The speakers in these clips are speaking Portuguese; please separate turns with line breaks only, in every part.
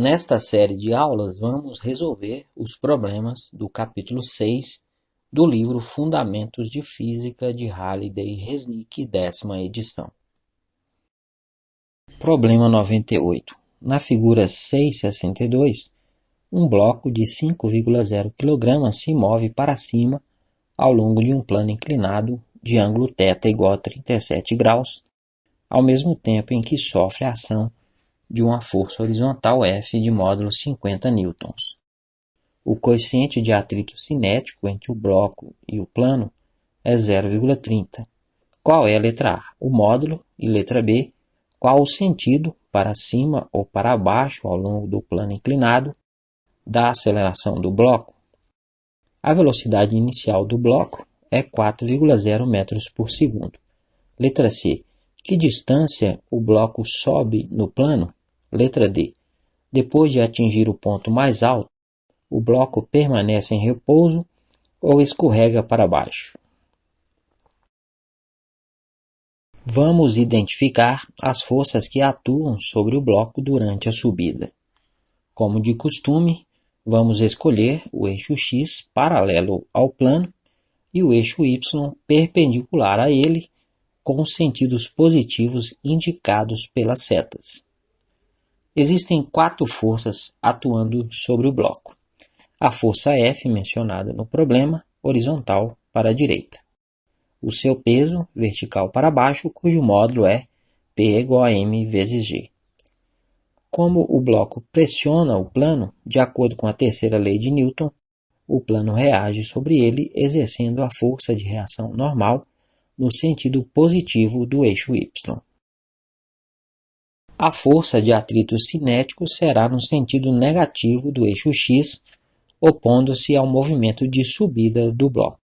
Nesta série de aulas, vamos resolver os problemas do capítulo 6 do livro Fundamentos de Física de Halliday e Resnick, 10ª edição. Problema 98. Na figura 6.62, um bloco de 5,0 kg se move para cima ao longo de um plano inclinado de ângulo θ igual a 37 graus, ao mesmo tempo em que sofre a ação de uma força horizontal F de módulo 50 newtons. O coeficiente de atrito cinético entre o bloco e o plano é 0,30. Qual é a letra A? O módulo. E letra B, qual o sentido, para cima ou para baixo ao longo do plano inclinado, da aceleração do bloco? A velocidade inicial do bloco é 4,0 metros por segundo. Letra C, que distância o bloco sobe no plano? Letra D, depois de atingir o ponto mais alto, o bloco permanece em repouso ou escorrega para baixo? Vamos identificar as forças que atuam sobre o bloco durante a subida. Como de costume, vamos escolher o eixo X paralelo ao plano e o eixo Y perpendicular a ele, com os sentidos positivos indicados pelas setas. Existem 4 forças atuando sobre o bloco. A força F, mencionada no problema, horizontal para a direita. O seu peso, vertical para baixo, cujo módulo é P igual a M vezes G. Como o bloco pressiona o plano, de acordo com a terceira lei de Newton, o plano reage sobre ele, exercendo a força de reação normal no sentido positivo do eixo Y. A força de atrito cinético será no sentido negativo do eixo X, opondo-se ao movimento de subida do bloco.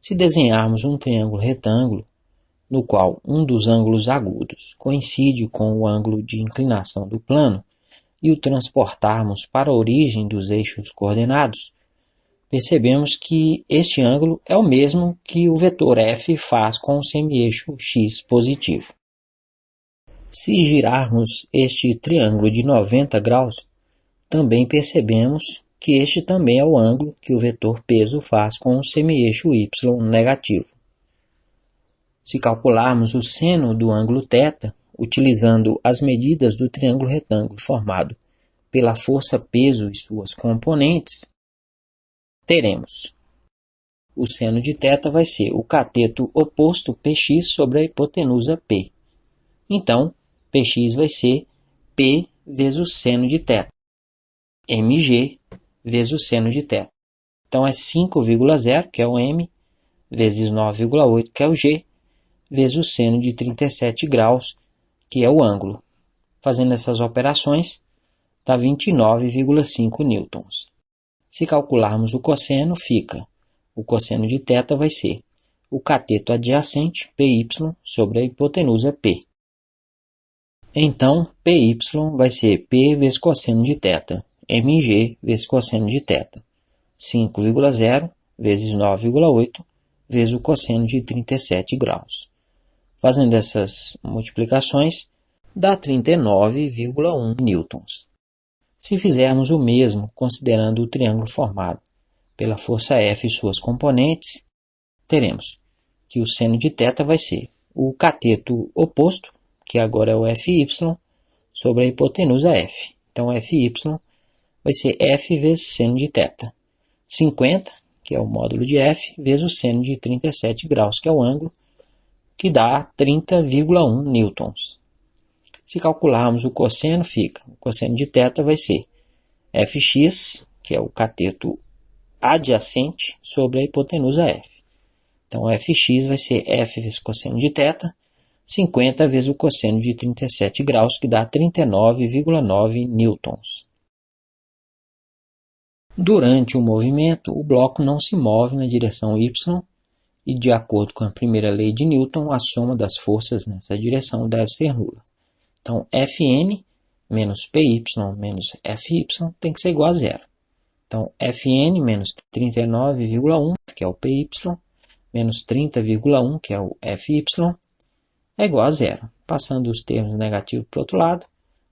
Se desenharmos um triângulo retângulo, no qual um dos ângulos agudos coincide com o ângulo de inclinação do plano, e o transportarmos para a origem dos eixos coordenados, percebemos que este ângulo é o mesmo que o vetor F faz com o semi-eixo X positivo. Se girarmos este triângulo de 90 graus, também percebemos que este também é o ângulo que o vetor peso faz com o semi-eixo Y negativo. Se calcularmos o seno do ângulo θ, utilizando as medidas do triângulo retângulo formado pela força peso e suas componentes, teremos o seno de θ vai ser o cateto oposto px sobre a hipotenusa P. Então, px vai ser P vezes o seno de θ, mg vezes o seno de θ. Então, é 5,0, que é o m, vezes 9,8, que é o g, vezes o seno de 37 graus, que é o ângulo. Fazendo essas operações, dá 29,5 newtons. Se calcularmos o cosseno, fica o cosseno de θ vai ser o cateto adjacente, py, sobre a hipotenusa P. Então, py vai ser P vezes cosseno de θ, mg vezes cosseno de θ. 5,0 vezes 9,8 vezes o cosseno de 37 graus. Fazendo essas multiplicações, dá 39,1 newtons. Se fizermos o mesmo considerando o triângulo formado pela força F e suas componentes, teremos que o seno de θ vai ser o cateto oposto, que agora é o Fy, sobre a hipotenusa F. Então, Fy vai ser F vezes seno de θ. 50, que é o módulo de F, vezes o seno de 37 graus, que é o ângulo, que dá 30,1 newtons. Se calcularmos o cosseno, fica o cosseno de θ vai ser Fx, que é o cateto adjacente, sobre a hipotenusa F. Então, Fx vai ser F vezes cosseno de θ, 50 vezes o cosseno de 37 graus, que dá 39,9 newtons. Durante o movimento, o bloco não se move na direção y e, de acordo com a primeira lei de Newton, a soma das forças nessa direção deve ser nula. Então, Fn menos Py menos Fy tem que ser igual a zero. Então, Fn menos 39,1, que é o Py, menos 30,1, que é o Fy, é igual a zero. Passando os termos negativos para o outro lado,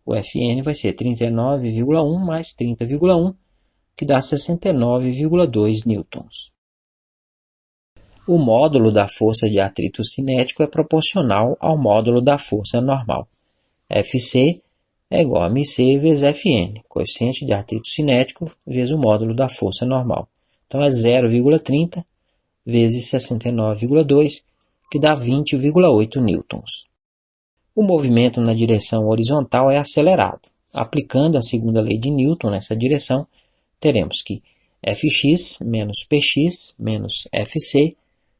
o Fn vai ser 39,1 mais 30,1, que dá 69,2 newtons. O módulo da força de atrito cinético é proporcional ao módulo da força normal. Fc é igual a mc vezes Fn, coeficiente de atrito cinético vezes o módulo da força normal. Então é 0,30 vezes 69,2, que dá 20,8 newtons. O movimento na direção horizontal é acelerado. Aplicando a segunda lei de Newton nessa direção, teremos que Fx menos Px menos Fc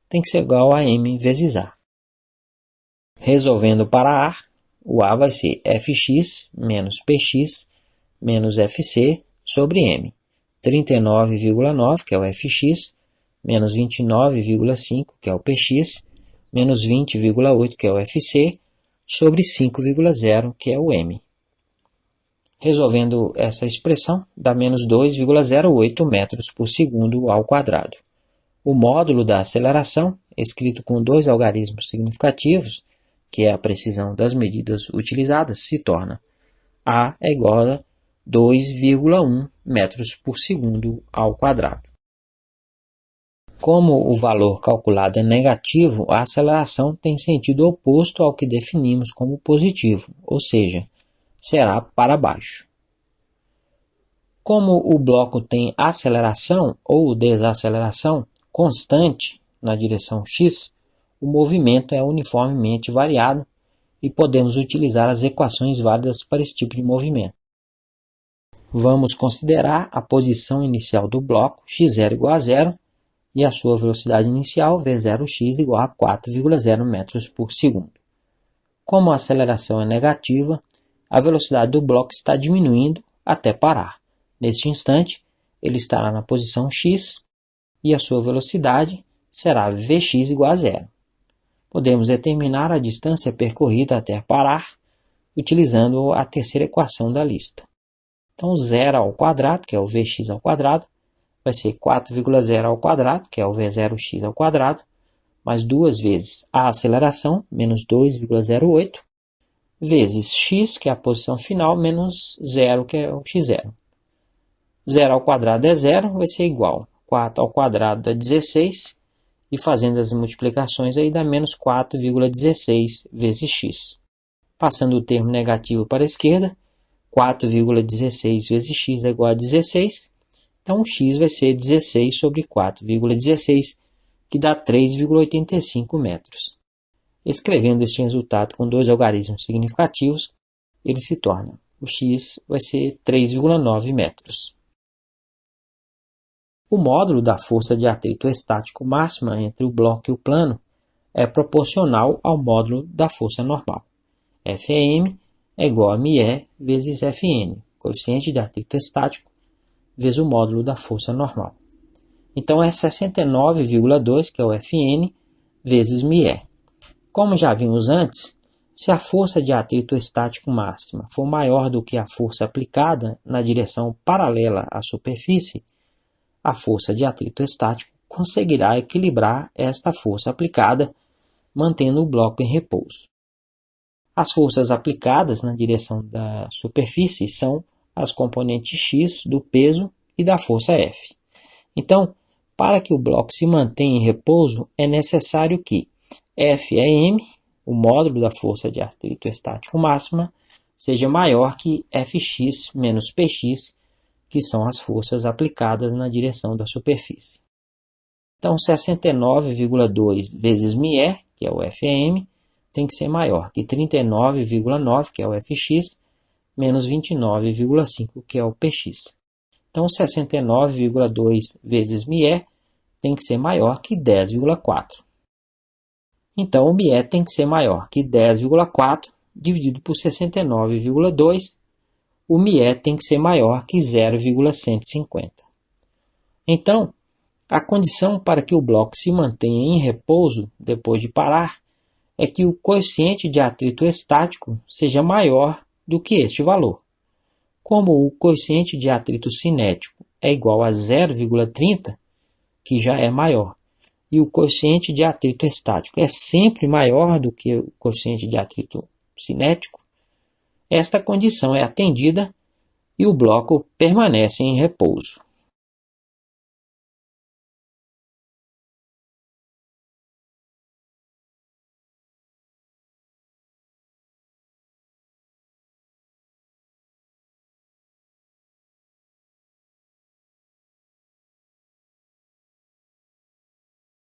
tem que ser igual a m vezes A. Resolvendo para A, o A vai ser Fx menos Px menos Fc sobre m. 39,9, que é o Fx, menos 29,5, que é o Px, menos 20,8, que é o Fc, sobre 5,0, que é o m. Resolvendo essa expressão, dá menos 2,08 metros por segundo ao quadrado. O módulo da aceleração, escrito com dois algarismos significativos, que é a precisão das medidas utilizadas, se torna A é igual a 2,1 metros por segundo ao quadrado. Como o valor calculado é negativo, a aceleração tem sentido oposto ao que definimos como positivo, ou seja, será para baixo. Como o bloco tem aceleração ou desaceleração constante na direção x, o movimento é uniformemente variado e podemos utilizar as equações válidas para esse tipo de movimento. Vamos considerar a posição inicial do bloco x0 igual a 0 e a sua velocidade inicial v0x igual a 4,0 metros por segundo. Como a aceleração é negativa, a velocidade do bloco está diminuindo até parar. Neste instante, ele estará na posição x e a sua velocidade será vx igual a 0. Podemos determinar a distância percorrida até parar utilizando a terceira equação da lista. Então, 0 ao quadrado, que é o vx ao quadrado, vai ser 4,0 ao quadrado, que é o v0x ao quadrado, mais duas vezes a aceleração, menos 2,08, vezes x, que é a posição final, menos 0, que é o x0. 0 ao quadrado é 0, vai ser igual. 4 ao quadrado dá 16, e fazendo as multiplicações aí dá menos 4,16 vezes x. Passando o termo negativo para a esquerda, 4,16 vezes x é igual a 16, então x vai ser 16 sobre 4,16, que dá 3,85 metros. Escrevendo este resultado com dois algarismos significativos, ele se torna, o x vai ser 3,9 metros. O módulo da força de atrito estático máxima entre o bloco e o plano é proporcional ao módulo da força normal. Fm é igual a μe vezes Fn, coeficiente de atrito estático, vezes o módulo da força normal. Então é 69,2, que é o Fn, vezes μe. Como já vimos antes, se a força de atrito estático máxima for maior do que a força aplicada na direção paralela à superfície, a força de atrito estático conseguirá equilibrar esta força aplicada, mantendo o bloco em repouso. As forças aplicadas na direção da superfície são as componentes x do peso e da força F. Então, para que o bloco se mantenha em repouso, é necessário que F é m, o módulo da força de atrito estático máxima, seja maior que Fx menos Px, que são as forças aplicadas na direção da superfície. Então, 69,2 vezes μe, que é o Fm, tem que ser maior que 39,9, que é o Fx, menos 29,5, que é o Px. Então, 69,2 vezes μe tem que ser maior que 10,4. Então, o μe tem que ser maior que 10,4 dividido por 69,2. O μe tem que ser maior que 0,150. Então, a condição para que o bloco se mantenha em repouso depois de parar é que o coeficiente de atrito estático seja maior do que este valor. Como o coeficiente de atrito cinético é igual a 0,30, que já é maior, e o coeficiente de atrito estático é sempre maior do que o coeficiente de atrito cinético, esta condição é atendida e o bloco permanece em repouso.